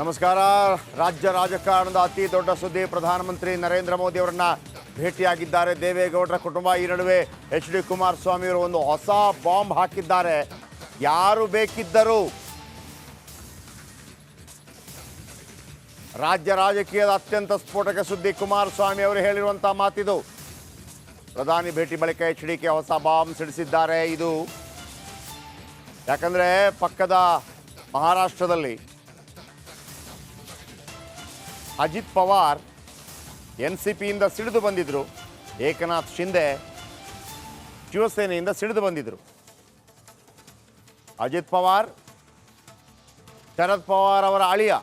ನಮಸ್ಕಾರ. ರಾಜ್ಯ ರಾಜಕಾರಣದ ಅತಿ ದೊಡ್ಡ ಸುದ್ದಿ, ಪ್ರಧಾನಮಂತ್ರಿ ನರೇಂದ್ರ ಮೋದಿ ಅವರನ್ನ ಭೇಟಿಯಾಗಿದ್ದಾರೆ ದೇವೇಗೌಡರ ಕುಟುಂಬ. ಈ ನಡುವೆ ಎಚ್.ಡಿ. ಕುಮಾರಸ್ವಾಮಿ ಅವರು ಒಂದು ಹೊಸ ಬಾಂಬ್ ಹಾಕಿದ್ದಾರೆ. ಯಾರು ಬೇಕಿದ್ದರು ರಾಜ್ಯ ರಾಜಕೀಯದ ಅತ್ಯಂತ ಸ್ಫೋಟಕ ಸುದ್ದಿ. ಕುಮಾರಸ್ವಾಮಿ ಅವರು ಹೇಳಿರುವಂತಹ ಮಾತಿದು. ಪ್ರಧಾನಿ ಭೇಟಿ ಬಳಿಕ ಎಚ್.ಡಿ.ಕೆ ಹೊಸ ಬಾಂಬ್ ಸಿಡಿಸಿದ್ದಾರೆ. ಇದು ಯಾಕಂದ್ರೆ ಪಕ್ಕದ ಮಹಾರಾಷ್ಟ್ರದಲ್ಲಿ ಅಜಿತ್ ಪವಾರ್ ಎನ್.ಸಿ.ಪಿಯಿಂದ ಸಿಡಿದು ಬಂದಿದ್ರು, ಏಕನಾಥ್ ಶಿಂದೆ ಶಿವಸೇನೆಯಿಂದ ಸಿಡಿದು ಬಂದಿದ್ರು. ಅಜಿತ್ ಪವಾರ್ ಶರದ್ ಪವಾರ್ ಅವರ ಅಳಿಯ,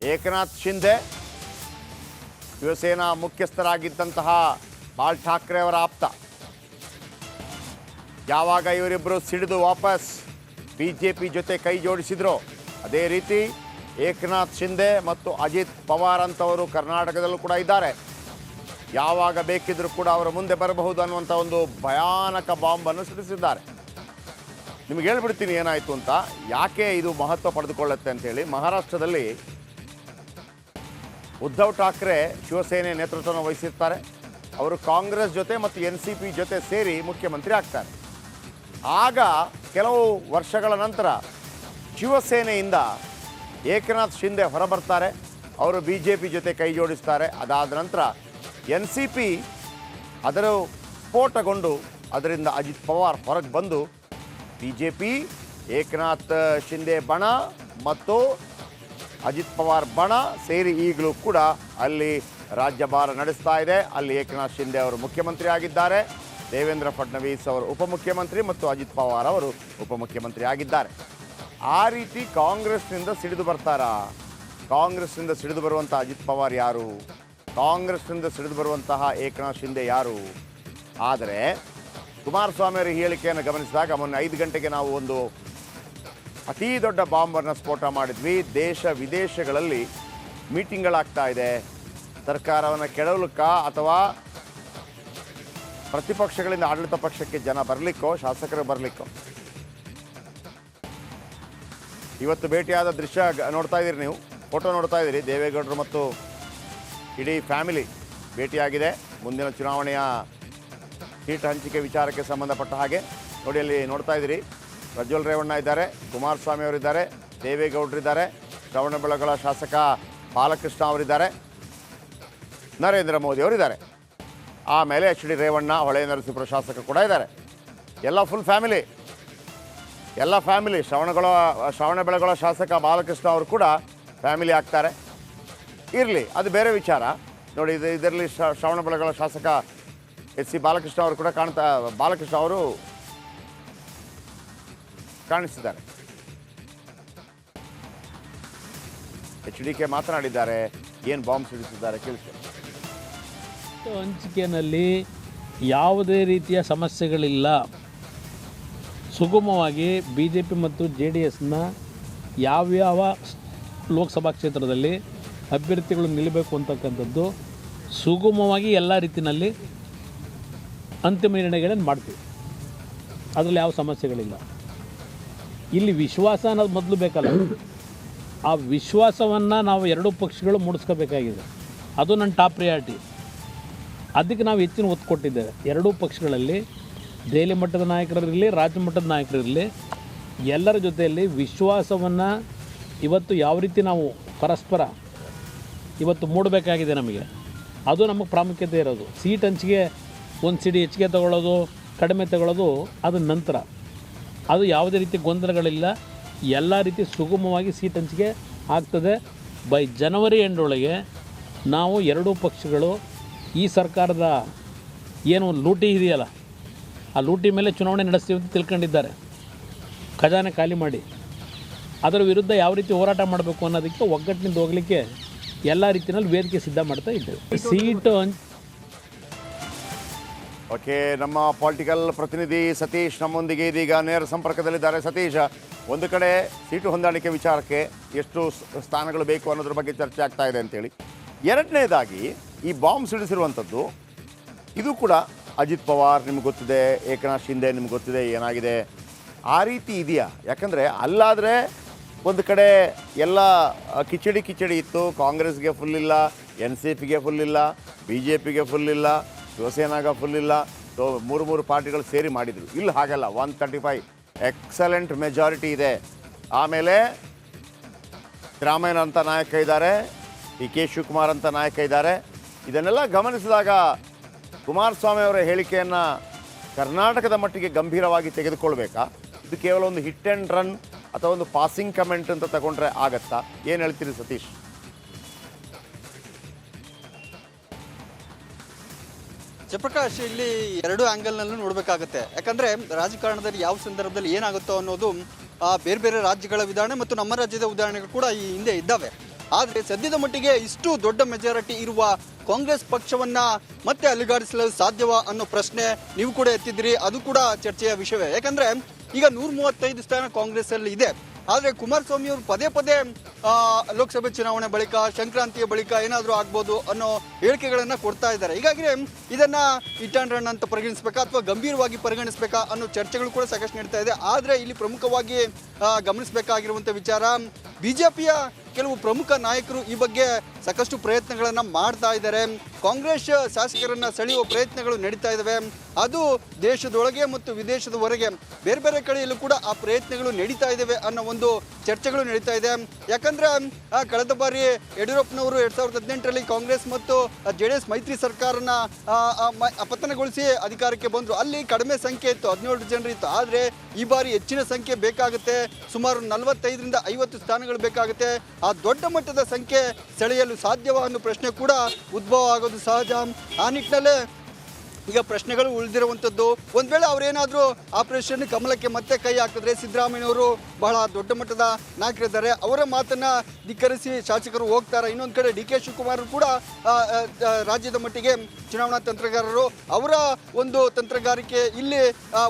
ಏಕನಾಥ್ ಶಿಂದೆ ಶಿವಸೇನಾ ಮುಖ್ಯಸ್ಥರಾಗಿದ್ದಂತಹ ಬಾಳ್ ಠಾಕ್ರೆ ಅವರ ಆಪ್ತ. ಯಾವಾಗ ಇವರಿಬ್ಬರು ಸಿಡಿದು ವಾಪಸ್ ಬಿಜೆಪಿ ಜೊತೆ ಕೈ ಜೋಡಿಸಿದ್ರು, ಅದೇ ರೀತಿ ಏಕನಾಥ್ ಶಿಂದೆ ಮತ್ತು ಅಜಿತ್ ಪವಾರ್ ಅಂತವರು ಕರ್ನಾಟಕದಲ್ಲೂ ಕೂಡ ಇದ್ದಾರೆ. ಯಾವಾಗ ಬೇಕಿದ್ರೂ ಕೂಡ ಅವರ ಮುಂದೆ ಬರಬಹುದು ಅನ್ನುವಂಥ ಒಂದು ಭಯಾನಕ ಬಾಂಬನ್ನು ಸಿಡಿಸಿದ್ದಾರೆ. ನಿಮಗೆ ಹೇಳ್ಬಿಡ್ತೀನಿ ಏನಾಯಿತು ಅಂತ, ಯಾಕೆ ಇದು ಮಹತ್ವ ಪಡೆದುಕೊಳ್ಳುತ್ತೆ ಅಂತೇಳಿ. ಮಹಾರಾಷ್ಟ್ರದಲ್ಲಿ ಉದ್ಧವ್ ಠಾಕ್ರೆ ಶಿವಸೇನೆ ನೇತೃತ್ವವನ್ನು ವಹಿಸಿರ್ತಾರೆ. ಅವರು ಕಾಂಗ್ರೆಸ್ ಜೊತೆ ಮತ್ತು ಎನ್.ಸಿ.ಪಿ ಜೊತೆ ಸೇರಿ ಮುಖ್ಯಮಂತ್ರಿ ಆಗ್ತಾರೆ. ಆಗ ಕೆಲವು ವರ್ಷಗಳ ನಂತರ ಶಿವಸೇನೆಯಿಂದ ಏಕನಾಥ್ ಶಿಂದೆ ಹೊರಬರ್ತಾರೆ. ಅವರು ಬಿ.ಜೆ.ಪಿ ಜೊತೆ ಕೈ ಜೋಡಿಸ್ತಾರೆ. ಅದಾದ ನಂತರ ಎನ್.ಸಿ.ಪಿ ಅದರ ಸ್ಫೋಟಗೊಂಡು ಅದರಿಂದ ಅಜಿತ್ ಪವಾರ್ ಹೊರಗೆ ಬಂದು ಬಿ.ಜೆ.ಪಿ ಏಕನಾಥ್ ಶಿಂದೆ ಬಣ ಮತ್ತು ಅಜಿತ್ ಪವಾರ್ ಬಣ ಸೇರಿ ಈಗಲೂ ಕೂಡ ಅಲ್ಲಿ ರಾಜ್ಯಭಾರ ನಡೆಸ್ತಾ ಇದೆ. ಅಲ್ಲಿ ಏಕನಾಥ್ ಶಿಂದೆ ಅವರು ಮುಖ್ಯಮಂತ್ರಿ ಆಗಿದ್ದಾರೆ, ದೇವೇಂದ್ರ ಫಡ್ನವೀಸ್ ಅವರು ಉಪಮುಖ್ಯಮಂತ್ರಿ ಮತ್ತು ಅಜಿತ್ ಪವಾರ್ ಅವರು ಉಪಮುಖ್ಯಮಂತ್ರಿ ಆಗಿದ್ದಾರೆ. ಆ ರೀತಿ ಕಾಂಗ್ರೆಸ್ನಿಂದ ಸಿಡಿದು ಬರ್ತಾರಾ? ಕಾಂಗ್ರೆಸ್ನಿಂದ ಸಿಡಿದು ಬರುವಂಥ ಅಜಿತ್ ಪವಾರ್ ಯಾರು? ಕಾಂಗ್ರೆಸ್ನಿಂದ ಸಿಡಿದು ಬರುವಂತಹ ಏಕನಾಥ್ ಶಿಂದೆ ಯಾರು? ಆದರೆ ಕುಮಾರಸ್ವಾಮಿ ಅವರ ಹೇಳಿಕೆಯನ್ನು ಗಮನಿಸಿದಾಗ ಮೊನ್ನೆ 5 ಗಂಟೆಗೆ ನಾವು ಒಂದು ಅತೀ ದೊಡ್ಡ ಬಾಂಬನ್ನು ಸ್ಫೋಟ ಮಾಡಿದ್ವಿ. ದೇಶ ವಿದೇಶಗಳಲ್ಲಿ ಮೀಟಿಂಗ್ಗಳಾಗ್ತಾ ಇದೆ. ಸರ್ಕಾರವನ್ನು ಕೆಡವಲಿಕ್ಕ ಅಥವಾ ಪ್ರತಿಪಕ್ಷಗಳಿಂದ ಆಡಳಿತ ಪಕ್ಷಕ್ಕೆ ಜನ ಬರಲಿಕ್ಕೋ ಶಾಸಕರು ಬರಲಿಕ್ಕೋ. ಇವತ್ತು ಭೇಟಿಯಾದ ದೃಶ್ಯ ನೋಡ್ತಾ ಇದ್ದೀರಿ, ನೀವು ಫೋಟೋ ನೋಡ್ತಾ ಇದ್ದೀರಿ. ದೇವೇಗೌಡರು ಮತ್ತು ಇಡೀ ಫ್ಯಾಮಿಲಿ ಭೇಟಿಯಾಗಿದೆ. ಮುಂದಿನ ಚುನಾವಣೆಯ ಸೀಟ್ ಹಂಚಿಕೆ ವಿಚಾರಕ್ಕೆ ಸಂಬಂಧಪಟ್ಟ ಹಾಗೆ ನೋಡಿ, ಅಲ್ಲಿ ನೋಡ್ತಾ ಇದ್ದೀರಿ. ಪ್ರಜ್ವಲ್ ರೇವಣ್ಣ ಇದ್ದಾರೆ, ಕುಮಾರಸ್ವಾಮಿ ಅವರಿದ್ದಾರೆ, ದೇವೇಗೌಡರಿದ್ದಾರೆ, ಶ್ರವಣಬೆಳಗೊಳ ಶಾಸಕ ಬಾಲಕೃಷ್ಣ ಅವರಿದ್ದಾರೆ, ನರೇಂದ್ರ ಮೋದಿ ಅವರಿದ್ದಾರೆ. ಆಮೇಲೆ ಎಚ್.ಡಿ. ರೇವಣ್ಣ, ಹೊಳೆ ನರಸೀಪುರ ಶಾಸಕ ಕೂಡ ಇದ್ದಾರೆ. ಎಲ್ಲ ಫುಲ್ ಫ್ಯಾಮಿಲಿ, ಎಲ್ಲ ಫ್ಯಾಮಿಲಿ. ಶ್ರವಣಬೆಳಗೊಳ ಶಾಸಕ ಬಾಲಕೃಷ್ಣ ಅವರು ಕೂಡ ಫ್ಯಾಮಿಲಿ ಆಗ್ತಾರೆ. ಇರಲಿ, ಅದು ಬೇರೆ ವಿಚಾರ. ನೋಡಿ, ಇದರಲ್ಲಿ ಶ್ರವಣಬೆಳಗೊಳ ಶಾಸಕ ಎಚ್.ಸಿ. ಬಾಲಕೃಷ್ಣ ಅವರು ಕೂಡ ಬಾಲಕೃಷ್ಣ ಅವರು ಕಾಣಿಸಿದ್ದಾರೆ. ಎಚ್.ಡಿ.ಕೆ ಮಾತನಾಡಿದ್ದಾರೆ. ಏನು ಬಾಂಬ್ ಸಿಡಿಸಿದ್ದಾರೆ ಕೇಳಿಸ್ತಾರೆ. ಹಂಚಿಕೆಯಲ್ಲಿ ಯಾವುದೇ ರೀತಿಯ ಸಮಸ್ಯೆಗಳಿಲ್ಲ. ಸುಗಮವಾಗಿ ಬಿ.ಜೆ.ಪಿ ಮತ್ತು ಜೆ.ಡಿ.ಎಸ್ನ ಯಾವ್ಯಾವ ಲೋಕಸಭಾ ಕ್ಷೇತ್ರದಲ್ಲಿ ಅಭ್ಯರ್ಥಿಗಳು ನಿಲ್ಲಬೇಕು ಅಂತಕ್ಕಂಥದ್ದು ಸುಗಮವಾಗಿ ಎಲ್ಲ ರೀತಿಯಲ್ಲಿ ಅಂತಿಮ ನಿರ್ಣಯಗಳನ್ನು ಮಾಡ್ತೀವಿ. ಅದರಲ್ಲಿ ಯಾವ ಸಮಸ್ಯೆಗಳಿಲ್ಲ. ಇಲ್ಲಿ ವಿಶ್ವಾಸ ಅನ್ನೋದು ಮೊದಲು ಬೇಕಲ್ಲ. ಆ ವಿಶ್ವಾಸವನ್ನು ನಾವು ಎರಡೂ ಪಕ್ಷಗಳು ಮೂಡಿಸ್ಕೋಬೇಕಾಗಿದೆ. ಅದು ನನ್ನ ಟಾಪ್ ಪ್ರಿಯಾರಿಟಿ. ಅದಕ್ಕೆ ನಾವು ಹೆಚ್ಚಿನ ಒತ್ತು ಕೊಟ್ಟಿದ್ದೇವೆ. ಎರಡೂ ಪಕ್ಷಗಳಲ್ಲಿ ದೆಹಲಿ ಮಟ್ಟದ ನಾಯಕರಿರಲಿ, ರಾಜ್ಯ ಮಟ್ಟದ ನಾಯಕರಿರಲಿ, ಎಲ್ಲರ ಜೊತೆಯಲ್ಲಿ ವಿಶ್ವಾಸವನ್ನು ಇವತ್ತು ಯಾವ ರೀತಿ ನಾವು ಪರಸ್ಪರ ಇವತ್ತು ಮೂಡಬೇಕಾಗಿದೆ ನಮಗೆ. ಅದು ನಮಗೆ ಪ್ರಾಮುಖ್ಯತೆ ಇರೋದು. ಸೀಟ್ ಹಂಚಿಕೆ, ಒಂದು ಸಿಡಿ ಹೆಚ್ಚಿಗೆ ತಗೊಳ್ಳೋದು, ಕಡಿಮೆ ತಗೊಳ್ಳೋದು ಅದು ನಂತರ. ಅದು ಯಾವುದೇ ರೀತಿ ಗೊಂದಲಗಳಿಲ್ಲ. ಎಲ್ಲ ರೀತಿ ಸುಗಮವಾಗಿ ಸೀಟ್ ಹಂಚಿಕೆ ಆಗ್ತದೆ. ಬೈ ಜನವರಿ ಎಂಡೊಳಗೆ ನಾವು ಎರಡೂ ಪಕ್ಷಗಳು ಈ ಸರ್ಕಾರದ ಏನು ಲೂಟಿ ಇದೆಯಲ್ಲ, ಆ ಲೂಟಿ ಮೇಲೆ ಚುನಾವಣೆ ನಡೆಸ್ತೀವಿ ಅಂತ ತಿಳ್ಕೊಂಡಿದ್ದಾರೆ. ಖಜಾನೆ ಖಾಲಿ ಮಾಡಿ ಅದರ ವಿರುದ್ಧ ಯಾವ ರೀತಿ ಹೋರಾಟ ಮಾಡಬೇಕು ಅನ್ನೋದಕ್ಕೆ ಒಗ್ಗಟ್ಟಿನಿಂದ ಹೋಗಲಿಕ್ಕೆ ಎಲ್ಲ ರೀತಿಯಲ್ಲಿ ವೇದಿಕೆ ಸಿದ್ಧ ಮಾಡ್ತಾ ಇದ್ದೇವೆ. ಸೀಟು ಓಕೆ, ನಮ್ಮ ಪೊಲಿಟಿಕಲ್ ಪ್ರತಿನಿಧಿ ಸತೀಶ್ ನಮ್ಮೊಂದಿಗೆ ಇದೀಗ ನೇರ ಸಂಪರ್ಕದಲ್ಲಿದ್ದಾರೆ. ಸತೀಶ್, ಒಂದು ಕಡೆ ಸೀಟು ಹೊಂದಾಣಿಕೆ ವಿಚಾರಕ್ಕೆ ಎಷ್ಟು ಸ್ಥಾನಗಳು ಬೇಕು ಅನ್ನೋದ್ರ ಬಗ್ಗೆ ಚರ್ಚೆ ಆಗ್ತಾ ಇದೆ ಅಂತೇಳಿ, ಎರಡನೇದಾಗಿ ಈ ಬಾಂಬ್ ಸಿಡಿಸಿರುವಂಥದ್ದು ಇದು ಕೂಡ ಅಜಿತ್ ಪವಾರ್ ನಿಮ್ಗೆ ಗೊತ್ತಿದೆ, ಏಕನಾಥ್ ಶಿಂದೆ ನಿಮ್ಗೆ ಗೊತ್ತಿದೆ ಏನಾಗಿದೆ, ಆ ರೀತಿ ಇದೆಯಾ? ಯಾಕಂದರೆ ಅಲ್ಲಾದರೆ ಒಂದು ಕಡೆ ಎಲ್ಲ ಕಿಚಡಿ ಇತ್ತು. ಕಾಂಗ್ರೆಸ್ಗೆ ಫುಲ್ ಇಲ್ಲ, NCPಗೆ ಫುಲ್ ಇಲ್ಲ, BJPಗೆ ಫುಲ್ ಇಲ್ಲ, ಶಿವಸೇನಾಗ ಫುಲ್ ಇಲ್ಲ. ಸೊ ಮೂರು ಪಾರ್ಟಿಗಳು ಸೇರಿ ಮಾಡಿದರು. ಇಲ್ಲಿ ಹಾಗಲ್ಲ, 135 ಎಕ್ಸಲೆಂಟ್ ಮೆಜಾರಿಟಿ ಇದೆ. ಆಮೇಲೆ ಸಿದ್ದರಾಮಯ್ಯ ಅಂತ ನಾಯಕ ಇದ್ದಾರೆ, ಕೆ ಶಿವಕುಮಾರ್ ಅಂತ ನಾಯಕ ಇದ್ದಾರೆ. ಇದನ್ನೆಲ್ಲ ಗಮನಿಸಿದಾಗ ಕುಮಾರಸ್ವಾಮಿ ಅವರ ಹೇಳಿಕೆಯನ್ನು ಕರ್ನಾಟಕದ ಮಟ್ಟಿಗೆ ಗಂಭೀರವಾಗಿ ತೆಗೆದುಕೊಳ್ಬೇಕಾ, ಇದು ಕೇವಲ ಒಂದು ಹಿಟ್ ಆ್ಯಂಡ್ ರನ್ ಅಥವಾ ಒಂದು ಪಾಸಿಂಗ್ ಕಮೆಂಟ್ ಅಂತ ತಗೊಂಡ್ರೆ ಆಗತ್ತಾ? ಏನು ಹೇಳ್ತೀರಿ ಸತೀಶ್? ಜಯಪ್ರಕಾಶ್, ಇಲ್ಲಿ ಎರಡು ಆ್ಯಂಗಲ್ನಲ್ಲೂ ನೋಡಬೇಕಾಗತ್ತೆ. ಯಾಕಂದರೆ ರಾಜಕಾರಣದಲ್ಲಿ ಯಾವ ಸಂದರ್ಭದಲ್ಲಿ ಏನಾಗುತ್ತೋ ಅನ್ನೋದು ಬೇರೆ ಬೇರೆ ರಾಜ್ಯಗಳ ಉದಾಹರಣೆ ಮತ್ತು ನಮ್ಮ ರಾಜ್ಯದ ಉದಾಹರಣೆಗಳು ಕೂಡ ಈ ಹಿಂದೆ ಇದ್ದಾವೆ. ಆದರೆ ಸದ್ಯದ ಮಟ್ಟಿಗೆ ಇಷ್ಟು ದೊಡ್ಡ ಮೆಜಾರಿಟಿ ಇರುವ ಕಾಂಗ್ರೆಸ್ ಪಕ್ಷವನ್ನ ಮತ್ತೆ ಅಲುಗಾಡಿಸಲು ಸಾಧ್ಯವಾ ಅನ್ನೋ ಪ್ರಶ್ನೆ ನೀವು ಕೂಡ ಎತ್ತಿದ್ರಿ. ಅದು ಕೂಡ ಚರ್ಚೆಯ ವಿಷಯವೇ. ಯಾಕಂದ್ರೆ ಈಗ 135 ಸ್ಥಾನ ಕಾಂಗ್ರೆಸ್ ಅಲ್ಲಿ ಇದೆ. ಆದರೆ ಕುಮಾರಸ್ವಾಮಿ ಅವರು ಪದೇ ಪದೇ ಲೋಕಸಭೆ ಚುನಾವಣೆ ಬಳಿಕ, ಸಂಕ್ರಾಂತಿಯ ಬಳಿಕ ಏನಾದರೂ ಆಗ್ಬೋದು ಅನ್ನೋ ಹೇಳಿಕೆಗಳನ್ನು ಕೊಡ್ತಾ ಇದ್ದಾರೆ. ಹೀಗಾಗಿ ಇದನ್ನ ಹಿಟ್ ಆ್ಯಂಡ್ ರನ್ ಅಂತ ಪರಿಗಣಿಸಬೇಕಾ ಅಥವಾ ಗಂಭೀರವಾಗಿ ಪರಿಗಣಿಸಬೇಕಾ ಅನ್ನೋ ಚರ್ಚೆಗಳು ಕೂಡ ಸಾಕಷ್ಟು ನಡೀತಾ ಇದೆ. ಆದರೆ ಇಲ್ಲಿ ಪ್ರಮುಖವಾಗಿ ಗಮನಿಸಬೇಕಾಗಿರುವಂಥ ವಿಚಾರ, ಬಿಜೆಪಿಯ ಕೆಲವು ಪ್ರಮುಖ ನಾಯಕರು ಈ ಬಗ್ಗೆ ಸಾಕಷ್ಟು ಪ್ರಯತ್ನಗಳನ್ನು ಮಾಡ್ತಾ ಇದ್ದಾರೆ. ಕಾಂಗ್ರೆಸ್ ಶಾಸಕರನ್ನ ಸೆಳೆಯುವ ಪ್ರಯತ್ನಗಳು ನಡೀತಾ ಇದ್ದಾವೆ. ಅದು ದೇಶದೊಳಗೆ ಮತ್ತು ವಿದೇಶದ ಹೊರಗೆ ಬೇರೆ ಬೇರೆ ಕಡೆಯಲ್ಲೂ ಕೂಡ ಆ ಪ್ರಯತ್ನಗಳು ನಡೀತಾ ಇದ್ದಾವೆ ಅನ್ನೋ ಒಂದು ಚರ್ಚೆಗಳು ನಡೀತಾ ಇದೆ. ಯಾಕಂದ್ರೆ ಕಳೆದ ಬಾರಿ ಯಡಿಯೂರಪ್ಪನವರು 2018ರಲ್ಲಿ ಕಾಂಗ್ರೆಸ್ ಮತ್ತು JDS ಮೈತ್ರಿ ಸರ್ಕಾರನ ಪತನಗೊಳಿಸಿ ಅಧಿಕಾರಕ್ಕೆ ಬಂದರು. ಅಲ್ಲಿ ಕಡಿಮೆ ಸಂಖ್ಯೆ ಇತ್ತು, 17 ಜನರು ಇತ್ತು. ಆದರೆ ಈ ಬಾರಿ ಹೆಚ್ಚಿನ ಸಂಖ್ಯೆ ಬೇಕಾಗುತ್ತೆ, ಸುಮಾರು 45ರಿಂದ 50 ಸ್ಥಾನಗಳು ಬೇಕಾಗುತ್ತೆ. ಆ ದೊಡ್ಡ ಮಟ್ಟದ ಸಂಖ್ಯೆ ಸೆಳೆಯಲು ಸಾಧ್ಯವಾ ಅನ್ನೋ ಪ್ರಶ್ನೆ ಕೂಡ ಉದ್ಭವ ಆಗೋದು ಸಹಜ. ಆ ನಿಟ್ಟಿನಲ್ಲೇ ಈಗ ಪ್ರಶ್ನೆಗಳು ಉಳಿದಿರುವಂಥದ್ದು. ಒಂದು ವೇಳೆ ಅವರೇನಾದರೂ ಆಪರೇಷನ್ ಕಮಲಕ್ಕೆ ಮತ್ತೆ ಕೈ ಹಾಕಿದ್ರೆ, ಸಿದ್ದರಾಮಯ್ಯನವರು ಬಹಳ ದೊಡ್ಡ ಮಟ್ಟದ ನಾಯಕರಿದ್ದಾರೆ, ಅವರ ಮಾತನ್ನು ಧಿಕ್ಕರಿಸಿ ಶಾಸಕರು ಹೋಗ್ತಾರೆ. ಇನ್ನೊಂದು ಕಡೆ DK ಶಿವಕುಮಾರ್ ಕೂಡ ರಾಜ್ಯದ ಮಟ್ಟಿಗೆ ಚುನಾವಣಾ ತಂತ್ರಗಾರರು, ಅವರ ಒಂದು ತಂತ್ರಗಾರಿಕೆ ಇಲ್ಲಿ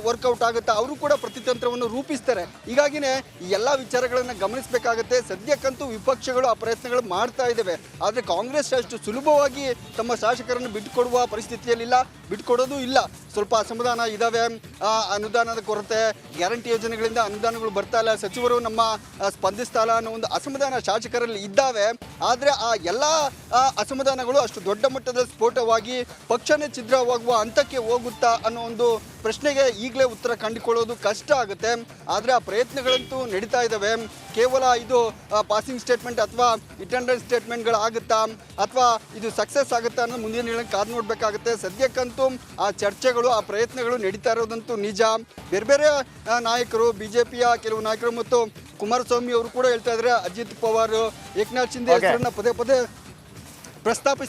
ವರ್ಕೌಟ್ ಆಗುತ್ತೆ, ಅವರು ಕೂಡ ಪ್ರತಿತಂತ್ರವನ್ನು ರೂಪಿಸ್ತಾರೆ. ಹೀಗಾಗಿನೇ ಈ ಎಲ್ಲ ವಿಚಾರಗಳನ್ನು ಗಮನಿಸಬೇಕಾಗುತ್ತೆ. ಸದ್ಯಕ್ಕಂತೂ ವಿಪಕ್ಷಗಳು ಆ ಪ್ರಯತ್ನಗಳು ಮಾಡ್ತಾ ಇದ್ದಾವೆ. ಆದರೆ ಕಾಂಗ್ರೆಸ್ ಅಷ್ಟು ಸುಲಭವಾಗಿ ತಮ್ಮ ಶಾಸಕರನ್ನು ಬಿಟ್ಟುಕೊಡುವ ಪರಿಸ್ಥಿತಿಯಲ್ಲಿಲ್ಲ, ಬಿಟ್ಕೊಡೋದು ಇಲ್ಲ. ಸ್ವಲ್ಪ ಅಸಮಾಧಾನ ಇದ್ದಾವೆ. ಅನುದಾನದ ಕೊರತೆ, ಗ್ಯಾರಂಟಿ ಯೋಜನೆಗಳಿಂದ ಅನುದಾನಗಳು ಬರ್ತಾ ಇಲ್ಲ, ಸಚಿವರು ನಮ್ಮ ಸ್ಪಂದಿಸ್ತಾ ಇಲ್ಲ ಅನ್ನೋ ಒಂದು ಅಸಮಾಧಾನ ಶಾಸಕರಲ್ಲಿ ಇದ್ದಾವೆ. ಆದರೆ ಆ ಎಲ್ಲ ಅಸಮಾಧಾನಗಳು ಅಷ್ಟು ದೊಡ್ಡ ಮಟ್ಟದ ಸ್ಫೋಟವಾಗಿ ಪಕ್ಷನೇ ಛಿದ್ರವಾಗುವ ಹಂತಕ್ಕೆ ಹೋಗುತ್ತಾ ಅನ್ನೋ ಒಂದು ಪ್ರಶ್ನೆಗೆ ಈಗಲೇ ಉತ್ತರ ಕಂಡುಕೊಳ್ಳೋದು ಕಷ್ಟ ಆಗುತ್ತೆ. ಆದರೆ ಆ ಪ್ರಯತ್ನಗಳಂತೂ ನಡೀತಾ ಇದ್ದಾವೆ. ಕೇವಲ ಇದು ಪಾಸಿಂಗ್ ಸ್ಟೇಟ್ಮೆಂಟ್ ಅಥವಾ ಹಿಟ್ ಆ್ಯಂಡ್ ರನ್ ಸ್ಟೇಟ್ಮೆಂಟ್ಗಳಾಗುತ್ತಾ ಅಥವಾ ಇದು ಸಕ್ಸಸ್ ಆಗುತ್ತಾ ಅನ್ನೋ ಮುಂದಿನ ದಿನಗಳಲ್ಲಿ ಕಾದು ನೋಡಬೇಕಾಗುತ್ತೆ. ಸದ್ಯಕ್ಕಂತೂ ಆ ಚರ್ಚೆಗಳು, ಆ ಪ್ರಯತ್ನಗಳು ನಡೀತಾ ಇರೋದಂತೂ ನಿಜ. ಬೇರೆ ಬೇರೆ ನಾಯಕರು, BJPಯ ಕೆಲವು ನಾಯಕರು ಮತ್ತು ಕುಮಾರಸ್ವಾಮಿ ಅವರು ಕೂಡ ಹೇಳ್ತಾ ಇದ್ದಾರೆ. ಅಜಿತ್ ಪವಾರ್, ಏಕನಾಥ್ ಶಿಂದೆ ಹೆಸರನ್ನ ಪದೇ ಪದೇ ಪ್ರಸ್ತಾಪಿಸಿ